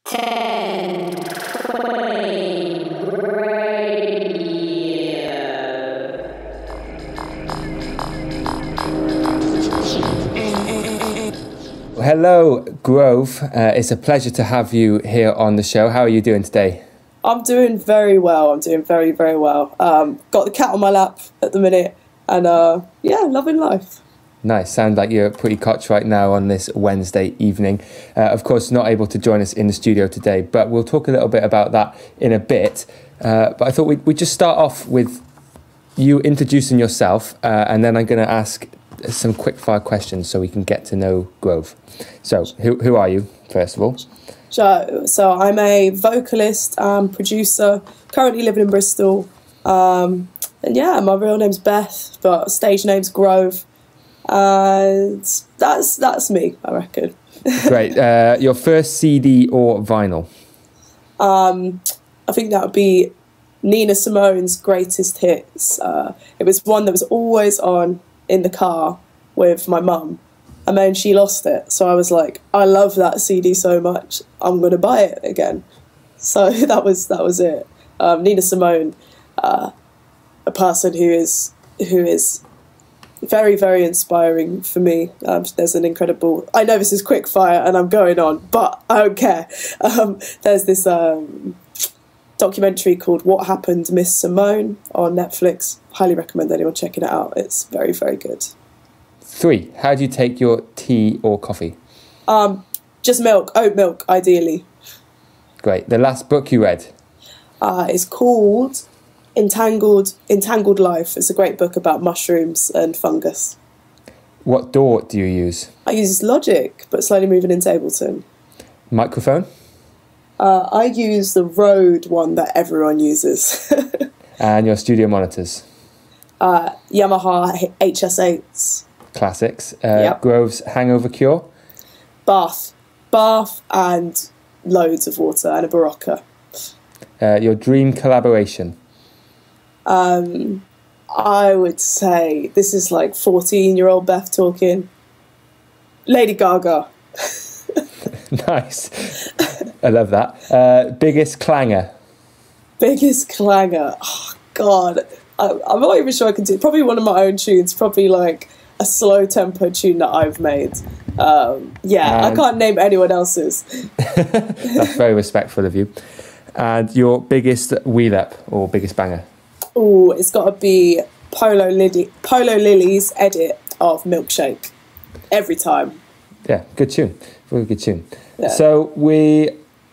10 Frame Radio. Hello, Grove. It's a pleasure to have you here on the show. How are you doing today? I'm doing very well. I'm doing very, very well. Got the cat on my lap at the minute and, loving life. Nice. Sound like you're pretty cotch right now on this Wednesday evening. Of course, not able to join us in the studio today, but we'll talk a little bit about that in a bit. But I thought we'd just start off with you introducing yourself, and then I'm going to ask some quick-fire questions so we can get to know Grove. So, who are you, first of all? So I'm a vocalist and producer, currently living in Bristol. And yeah, my real name's Beth, but stage name's Grove. And that's me, I reckon. Great. Your first CD or vinyl? I think that would be Nina Simone's Greatest Hits. It was one that was always on in the car with my mum, and then she lost it. So I was like, I love that CD so much, I'm going to buy it again. So that was it. Nina Simone, a person who is very, very inspiring for me. There's an incredible... I know this is quick fire and I'm going on, but I don't care. There's this documentary called What Happened, Miss Simone on Netflix. Highly recommend anyone checking it out. It's very, very good. 3. How do you take your tea or coffee? Just milk, oat milk, ideally. Great. The last book you read? It's called Entangled Life. It's a great book about mushrooms and fungus. What DAW do you use? I use Logic, but slowly moving into Ableton. Microphone? I use the Rode one that everyone uses. And your studio monitors? Yamaha HS8s. Classics. Yep. Grove's hangover cure? Bath and loads of water and a Barocca. Your dream collaboration? I would say, this is like 14-year-old Beth talking, Lady Gaga. Nice. I love that. Biggest clanger? Biggest clanger? Oh, God. I'm not even sure I can do it. Probably one of my own tunes, probably like a slow tempo tune that I've made. I can't name anyone else's. That's very respectful of you. And your biggest wheel up or biggest banger? Oh, it's got to be Polo Lily's edit of Milkshake. Every time. Yeah, good tune. Very good tune. Yeah. So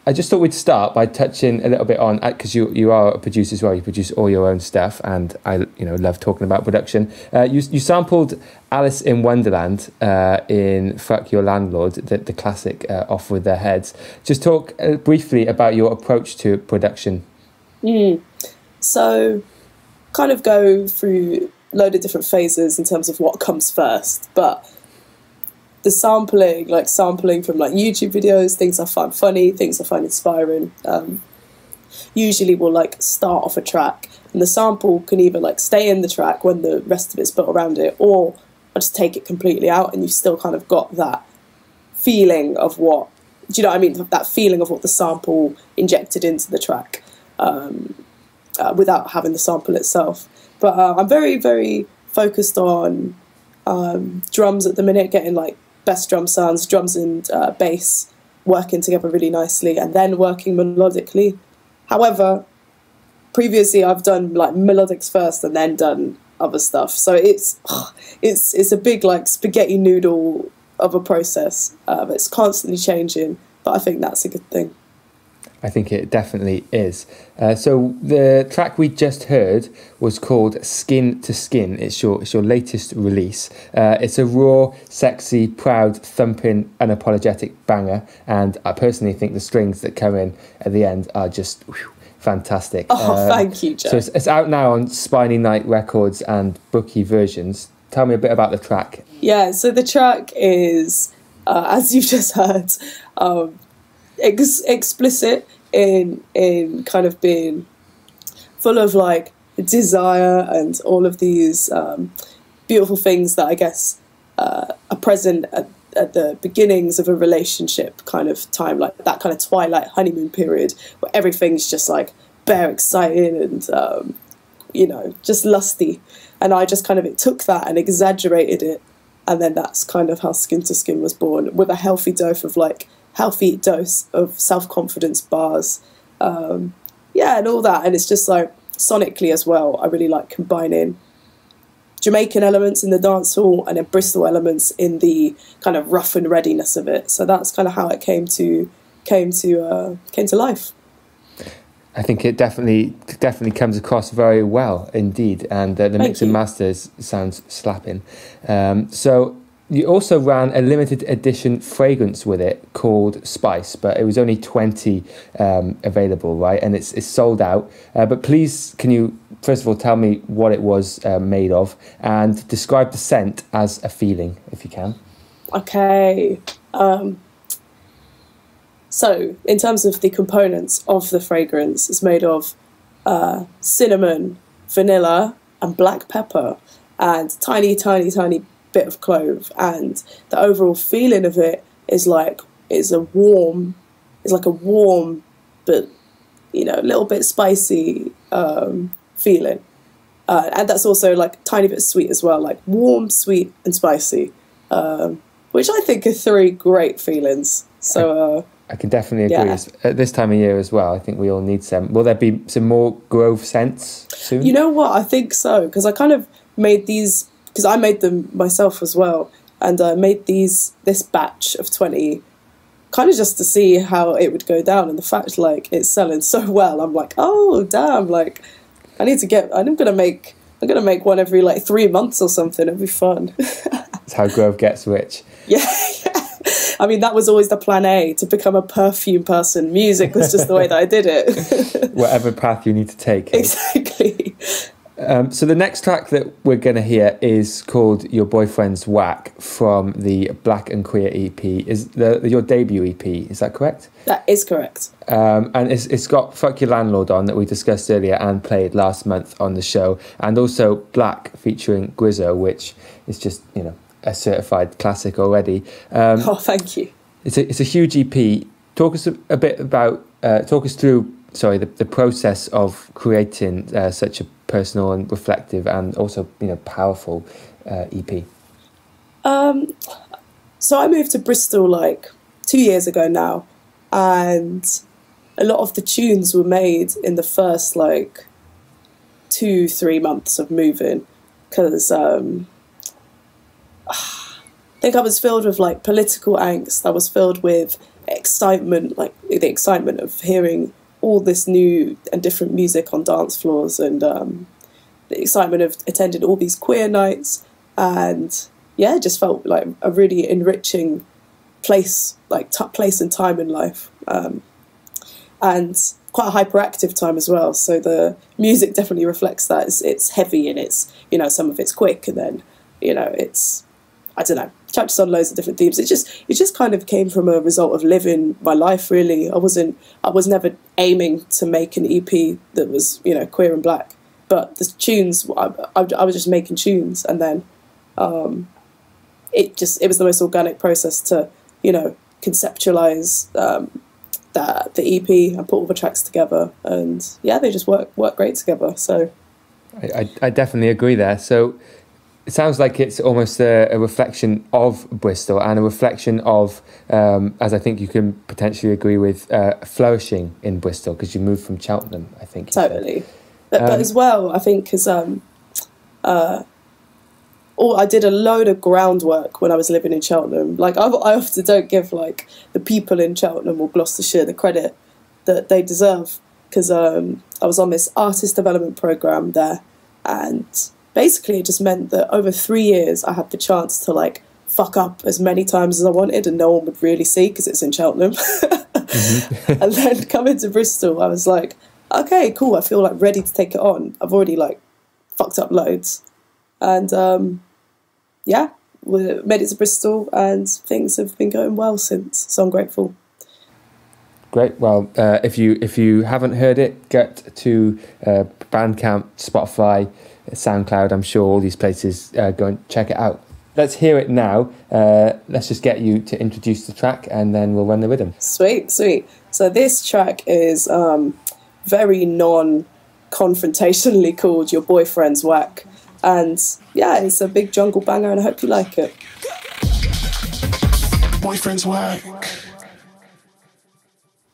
I just thought we'd start by touching a little bit on, because you are a producer as well. You produce all your own stuff, and I love talking about production. You sampled Alice in Wonderland in "Fuck Your Landlord," the classic "Off with Their Heads." Just talk briefly about your approach to production. So, kind of go through a load of different phases in terms of what comes first, but the sampling from like YouTube videos, things I find funny, things I find inspiring, usually will like start off a track, and the sample can either like stay in the track when the rest of it's built around it, or I just take it completely out and you've still kind of got that feeling of what, do you know what I mean? That feeling of what the sample injected into the track without having the sample itself. But I'm very, very focused on drums at the minute, getting like best drum sounds, drums and bass working together really nicely, and then working melodically. However, previously I've done like melodics first and then done other stuff, so it's a big like spaghetti noodle of a process. It's constantly changing, but I think that's a good thing. I think it definitely is. So the track we just heard was called Skin to Skin. It's your latest release. It's a raw, sexy, proud, thumping, unapologetic banger. And I personally think the strings that come in at the end are just fantastic. Oh, thank you, Joe. So it's out now on Spiny Night Records and Bookie Versions. Tell me a bit about the track. Yeah, so the track is, as you've just heard, explicit in kind of being full of like desire and all of these beautiful things that I guess are present at the beginnings of a relationship kind of time, like that kind of twilight honeymoon period where everything's just like bare exciting and just lusty. And I just kind of it took that and exaggerated it, and then that's kind of how Skin to Skin was born, with a healthy dose of self-confidence bars, and all that. And it's just like sonically as well, I really like combining Jamaican elements in the dance hall and then Bristol elements in the kind of rough and readiness of it. So that's kind of how it came to life. I think it definitely comes across very well indeed, and the mix and masters sounds slapping. So you also ran a limited edition fragrance with it called Spice, but it was only 20 available, right? And it's sold out. But please, can you first of all tell me what it was made of and describe the scent as a feeling, if you can? Okay. So, in terms of the components of the fragrance, it's made of cinnamon, vanilla, and black pepper, and tiny, tiny, tiny bit of clove. And the overall feeling of it is like a warm, but a little bit spicy feeling. And that's also like a tiny bit sweet as well, like warm, sweet, and spicy, which I think are three great feelings. So. I can definitely agree. At this time of year as well, I think we all need some. Will there be some more Grove scents soon? You know what? I think so, because I kind of made these, because I made them myself as well, and I made this batch of 20 kind of just to see how it would go down. And the fact, like, it's selling so well, I'm like, oh, damn, like, I'm going to make one every, like, 3 months or something. It'd be fun. That's how Grove gets rich. Yeah. I mean, that was always the plan A, to become a perfume person. Music was just the way that I did it. Whatever path you need to take. Exactly. So the next track that we're going to hear is called Your Boyfriend's Wack from the Black and Queer EP. Is your debut EP, is that correct? That is correct. And it's got Fuck Your Landlord on, that we discussed earlier and played last month on the show. And also Black featuring Grizzo, which is just, a certified classic already. Thank you. It's a huge EP. Talk us a bit about, talk us through, the process of creating such a personal and reflective and also, powerful EP. So I moved to Bristol like 2 years ago now, and a lot of the tunes were made in the first like 2-3 months of moving, because I think I was filled with like political angst. I was filled with excitement, like the excitement of hearing all this new and different music on dance floors, and the excitement of attending all these queer nights, and it just felt like a really enriching place, like place and time in life, and quite a hyperactive time as well. So the music definitely reflects that. It's heavy, and it's some of it's quick, and then it's, I don't know, touches on loads of different themes. It just kind of came from a result of living my life, really. I was never aiming to make an EP that was, queer and black. But the tunes, I was just making tunes, and then it was the most organic process to, conceptualize the EP and put all the tracks together, and they just work great together. So I definitely agree there. So it sounds like it's almost a reflection of Bristol and a reflection of, as I think you can potentially agree with, flourishing in Bristol, because you moved from Cheltenham, I think. Totally. But as well, I think, because I did a load of groundwork when I was living in Cheltenham. Like, I often don't give, like, the people in Cheltenham or Gloucestershire the credit that they deserve, because I was on this artist development programme there, and basically it just meant that over 3 years I had the chance to like fuck up as many times as I wanted, and no one would really see because it's in Cheltenham. Mm-hmm. And then coming to Bristol, I was like, okay, cool, I feel like ready to take it on. I've already like fucked up loads, and we made it to Bristol, and things have been going well since, so I'm grateful. Great. Well, if you haven't heard it, get to Bandcamp, Spotify, SoundCloud. I'm sure all these places, go and check it out. let's hear it now. Let's just get you to introduce the track and then we'll run the rhythm. Sweet. So this track is very non-confrontationally called Your Boyfriend's Wack. And yeah, it's a big jungle banger and I hope you like it. Boyfriend's Wack.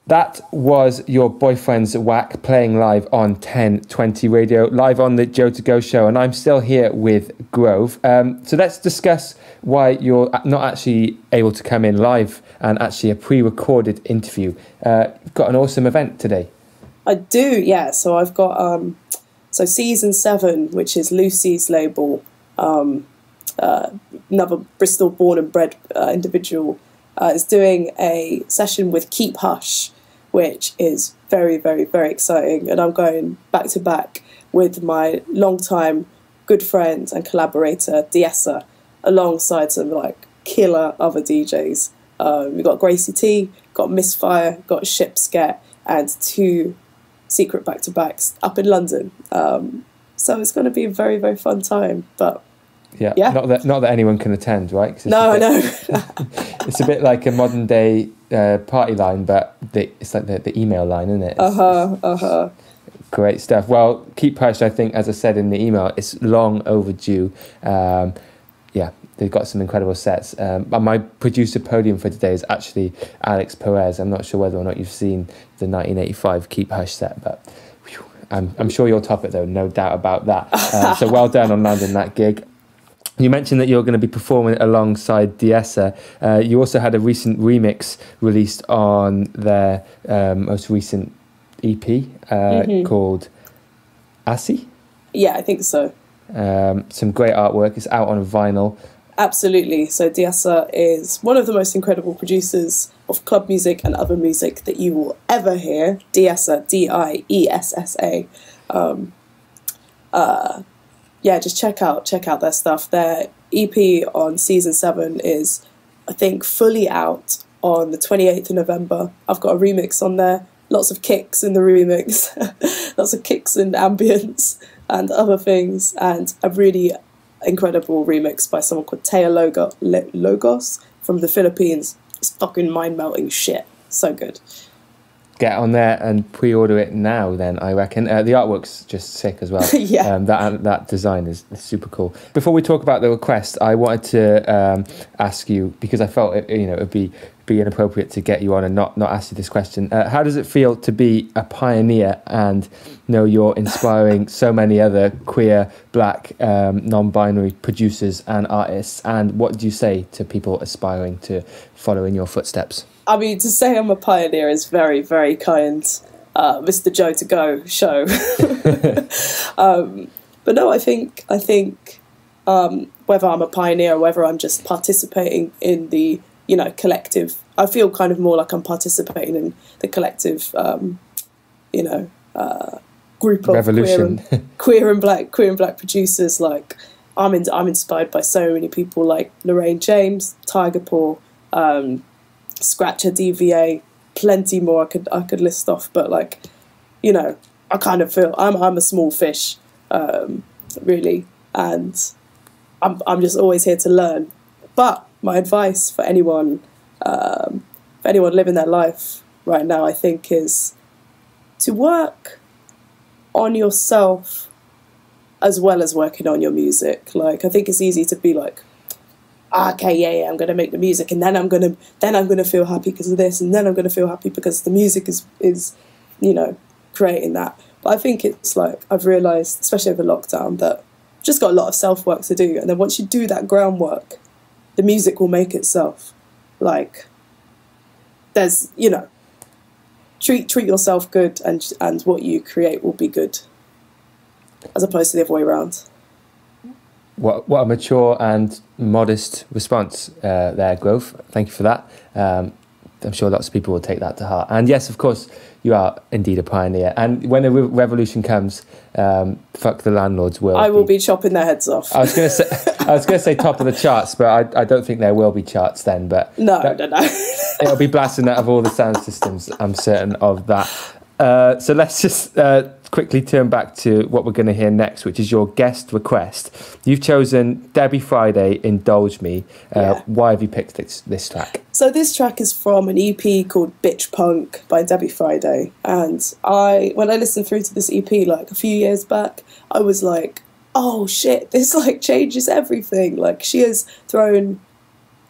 That was Your Boyfriend's Wack playing live on 1020 Radio, live on the Joe to Go show, and I'm still here with Grove. So let's discuss why you're not actually able to come in live and actually a pre-recorded interview. You've got an awesome event today. I do, yeah. So I've got so Season 7, which is Lucy's label, another Bristol born and bred individual, is doing a session with Keep Hush, which is very, very, very exciting. And I'm going back to back with my longtime good friend and collaborator, Diessa, alongside some like killer other DJs. We've got Gracie T, got Misfire, got Shipscat, and 2 secret back-to-backs up in London. So it's going to be a very, very fun time. But yeah. Not that anyone can attend, right? No. It's a bit like a modern day party line, but it's like the email line, isn't it? Great stuff. Well, Keep Hush, I think, as I said in the email, it's long overdue. They've got some incredible sets. My producer podium for today is actually Alex Perez. I'm not sure whether or not you've seen the 1985 Keep Hush set, but I'm sure you'll top it, though, no doubt about that. So well done on landing that gig. You mentioned that you're going to be performing alongside Diessa. You also had a recent remix released on their most recent EP called Assi. Yeah, I think so. Some great artwork. It's out on vinyl. Absolutely. So Diessa is one of the most incredible producers of club music and other music that you will ever hear. Diessa, Diessa. Just check out their stuff. Their EP on Season 7 is, I think, fully out on the 28th of November. I've got a remix on there. Lots of kicks in the remix. Lots of kicks and ambience and other things. And a really incredible remix by someone called Teo Logos from the Philippines. It's fucking mind-melting shit. So good. Get on there and pre-order it now then, I reckon. The artwork's just sick as well. Yeah. That design is super cool. Before we talk about the request, I wanted to ask you, because I felt it would be inappropriate to get you on and not ask you this question. How does it feel to be a pioneer and know you're inspiring so many other queer, black, non-binary producers and artists? And what do you say to people aspiring to follow in your footsteps? I mean, to say I'm a pioneer is very, very kind. Mr. Joe to Go show. But no, I think whether I'm a pioneer or whether I'm just participating in the collective, I feel kind of more like I'm participating in the collective, group of revolution. queer and black producers. Like I'm inspired by so many people like Lorraine James, Tiger Paw, Scratcher, DVA, plenty more I could list off, but I kind of feel I'm a small fish, really, and I'm just always here to learn. But my advice for anyone living their life right now, I think, is to work on yourself as well as working on your music. Like, I think it's easy to be like, okay, yeah, I'm gonna make the music, and then I'm gonna feel happy because of this, and then I'm gonna feel happy because the music is creating that. But I think it's like I've realised, especially over lockdown, that I've just got a lot of self work to do, and then once you do that groundwork, the music will make itself. Like, there's treat yourself good, and what you create will be good, as opposed to the other way around. What a mature and modest response there, Grove. Thank you for that. I'm sure lots of people will take that to heart. And yes, of course, you are indeed a pioneer. And when a revolution comes, fuck the landlords will. I will be chopping their heads off. I was going to say top of the charts, but I don't think there will be charts then. But no. It'll be blasting out of all the sound systems. I'm certain of that. So let's just quickly turn back to what we're going to hear next, which is your guest request. You've chosen Debbie Friday, Indulge Me. Why have you picked this track? So this track is from an EP called Bitch Punk by Debbie Friday. And when I listened through to this EP like a few years back, I was like, oh shit, this like changes everything. Like she has thrown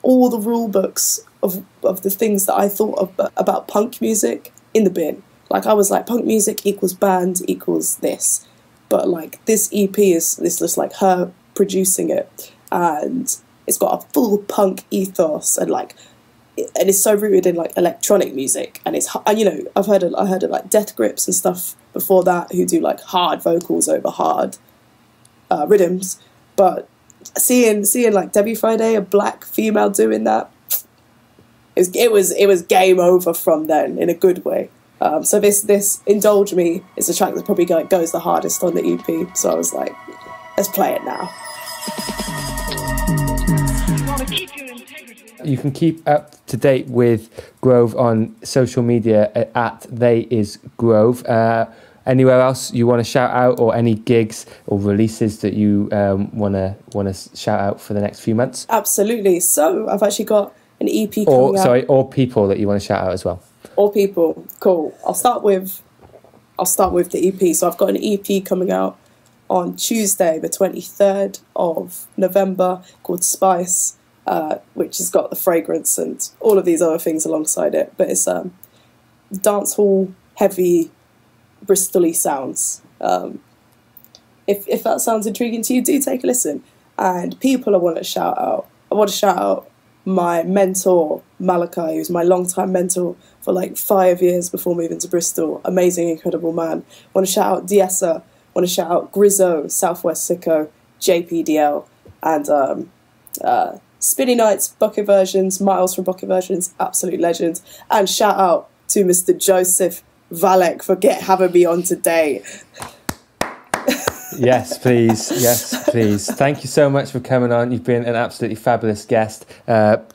all the rule books of the things that I thought about punk music in the bin. Like I was like, punk music equals band equals this. But like this EP is just like her producing it, and it's got a full punk ethos, and it's so rooted in like electronic music, and I've heard of like Death Grips and stuff before that, who do like hard vocals over hard rhythms. But seeing like Debbie Friday, a black female, doing that, it was game over from then in a good way. So this Indulge Me is the track that probably goes the hardest on the EP. So I was like, let's play it now. You can keep up to date with Grove on social media at @TheyIsGrove. Anywhere else you want to shout out, or any gigs or releases that you want to shout out for the next few months? Absolutely. So I've actually got an EP coming out. Or people that you want to shout out as well. Or people. Cool. I'll start with the EP. So I've got an EP coming out on Tuesday, the 23rd of November, called Spice, which has got the fragrance and all of these other things alongside it. But it's dancehall heavy Bristol-y sounds. If that sounds intriguing to you, do take a listen. And people I want to shout out my mentor, Malachi, who's my long-time mentor for like 5 years before moving to Bristol. Amazing, incredible man. I want to shout out Diessa. I want to shout out Grizzo, Southwest Sicko, JPDL, and Spinny Nights, Bucket Versions, Miles from Bucket Versions, absolute legend. And shout out to Mr. Joseph Valek for having me on today. Yes, please. Yes, please. Thank you so much for coming on. You've been an absolutely fabulous guest.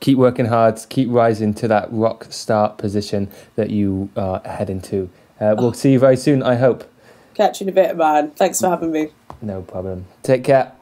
Keep working hard. Keep rising to that rock star position that you are heading to. We'll see you very soon, I hope. Catch you in a bit, man. Thanks for having me. No problem. Take care.